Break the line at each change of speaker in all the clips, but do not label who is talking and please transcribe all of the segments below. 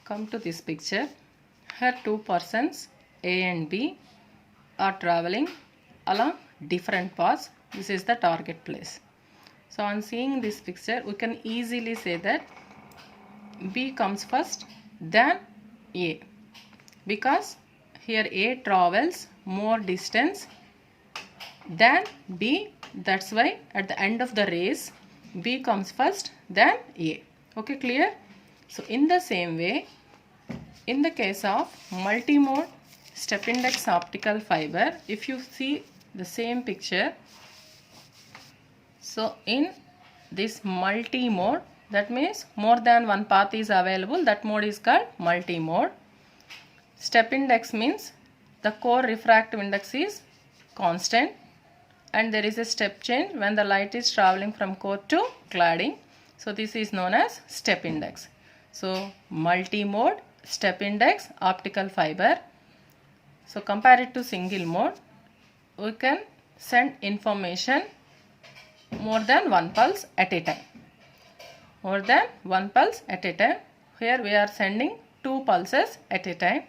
Come to this picture. Here two persons A and B are traveling along different paths. This is the target place. So on seeing this picture, we can easily say that B comes first, then A, because here A travels more distance than B. That's why at the end of the race B comes first, then A. Okay, clear? So in the same way, in the case of multimode step index optical fiber, if you see the same picture, so in this multi-mode, that means more than one path is available, that mode is called multi-mode. Step index means the core refractive index is constant and there is a step change when the light is traveling from core to cladding. So this is known as step index. So multi-mode step index optical fiber. So compare it to single mode, we can send information more than one pulse at a time. More than one pulse at a time. Here we are sending two pulses at a time,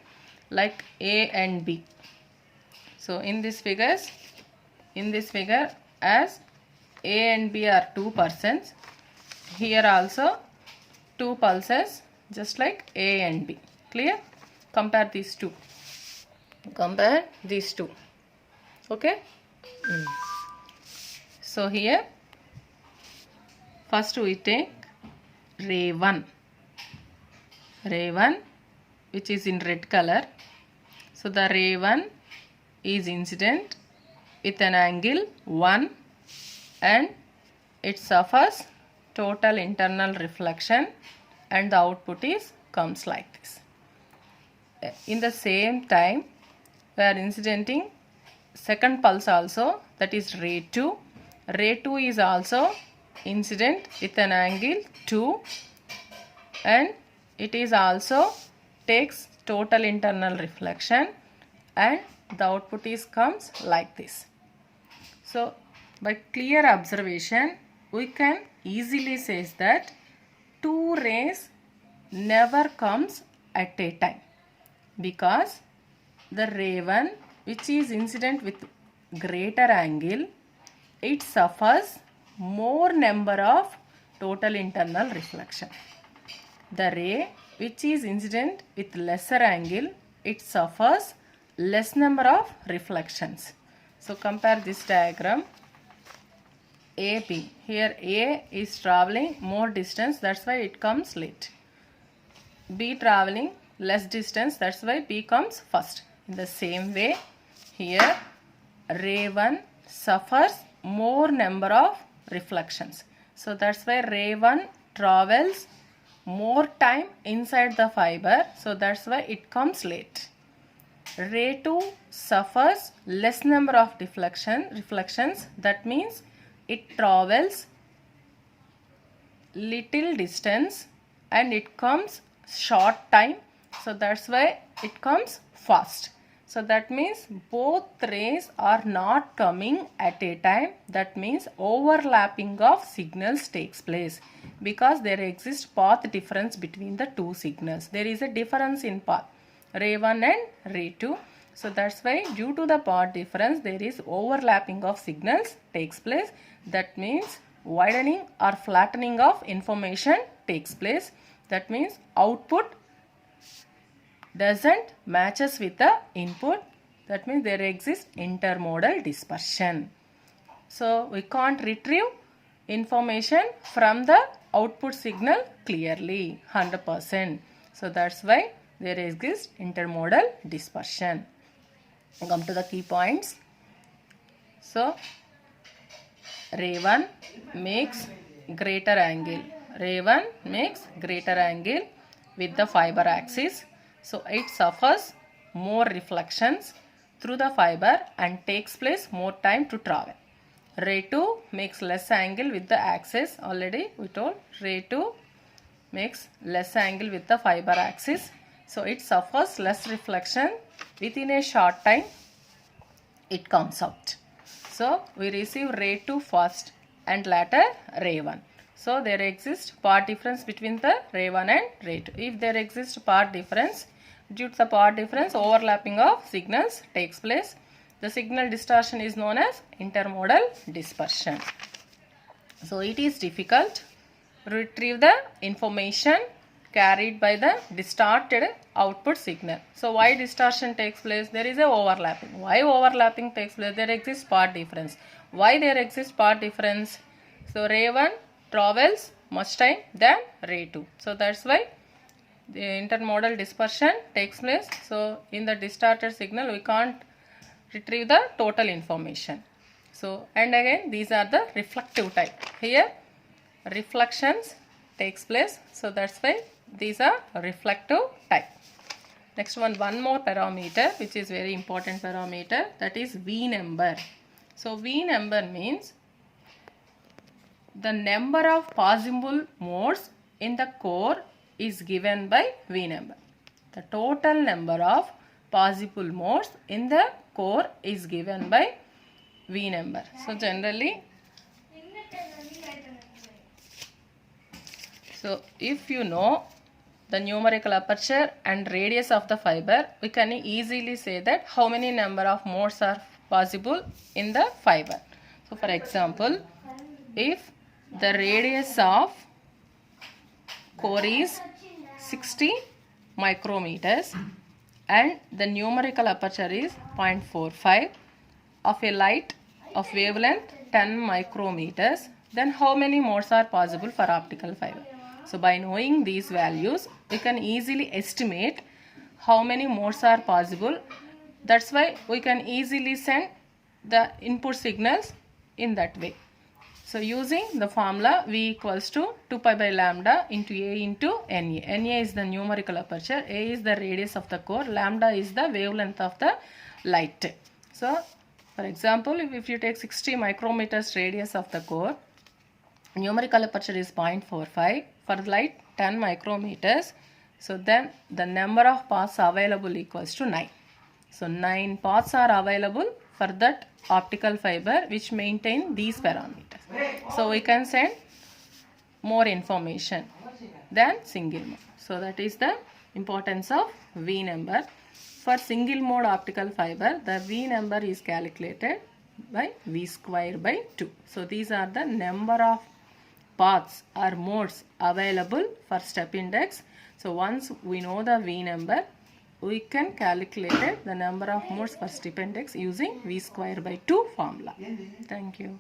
like A and B. So in this figure, as A and B are two persons, here also two pulses just like A and B. Clear? Compare these two. Compare these two. Okay? So here first we take ray 1. Ray 1 which is in red color. So the ray 1 is incident with an angle 1 and it suffers total internal reflection and the output comes like this. In the same time we are incidenting second pulse also, that is ray 2. Ray 2 is also incident with an angle 2 and it is also takes total internal reflection and the output comes like this. So by clear observation we can easily say that two rays never comes at a time, because the ray 1 which is incident with greater angle, it suffers more number of total internal reflection. The ray which is incident with lesser angle, it suffers less number of reflections. So compare this diagram. AB, here A is traveling more distance, that's why it comes late. B traveling less distance, that's why B comes first. In the same way, here ray 1 suffers more number of reflections. So that's why ray 1 travels more time inside the fiber. So that's why it comes late. Ray 2 suffers less number of reflections. That means it travels little distance and it comes short time. So that's why it comes fast. So that means both rays are not coming at a time. That means overlapping of signals takes place because there exists path difference between the two signals. There is a difference in path, ray 1 and ray 2. So that's why due to the path difference there is overlapping of signals takes place. That means widening or flattening of information takes place. That means output doesn't matches with the input. That means there exists intermodal dispersion. So we can't retrieve information from the output signal clearly 100%. So that's why there exists intermodal dispersion. Come to the key points. So ray 1 makes greater angle. Ray 1 makes greater angle with the fiber axis. So it suffers more reflections through the fiber and takes place more time to travel. Ray 2 makes less angle with the axis. Already we told ray 2 makes less angle with the fiber axis. So it suffers less reflection. Within a short time it comes out. So we receive ray 2 first and later ray 1. So there exists path difference between the ray 1 and ray 2. If there exists path difference, due to the path difference, overlapping of signals takes place. The signal distortion is known as intermodal dispersion. So it is difficult to retrieve the information carried by the distorted output signal. So why distortion takes place? There is a overlapping. Why overlapping takes place? There exists path difference. Why there exists path difference? So ray 1 travels much time than ray 2. So that's why the intermodal dispersion takes place. So in the distorted signal we can't retrieve the total information. So and again these are the reflective type. Here reflections takes place. So that's why these are reflective type. Next one more parameter which is very important parameter, that is V number. So V number means the number of possible modes in the core is given by V number. The total number of possible modes in the core is given by V number. So generally, so if you know the numerical aperture and radius of the fiber, we can easily say that how many number of modes are possible in the fiber. So for example, if the radius of core is 60 micrometers and the numerical aperture is 0.45 of a light of wavelength 10 micrometers, then how many modes are possible for optical fiber? So by knowing these values, we can easily estimate how many modes are possible. That's why we can easily send the input signals in that way. So using the formula V equals to 2 pi by lambda into A into NA. NA is the numerical aperture, A is the radius of the core, lambda is the wavelength of the light. So for example, if you take 60 micrometers radius of the core, numerical aperture is 0.45, for light 10 micrometers. So then the number of paths available equals to 9. So 9 paths are available for that optical fiber which maintain these parameters. So we can send more information than single mode. So that is the importance of V number. For single mode optical fiber, the V number is calculated by V square by 2. So these are the number of paths or modes available for step index. So once we know the V number, we can calculate the number of modes for step index using V square by 2 formula. Thank you.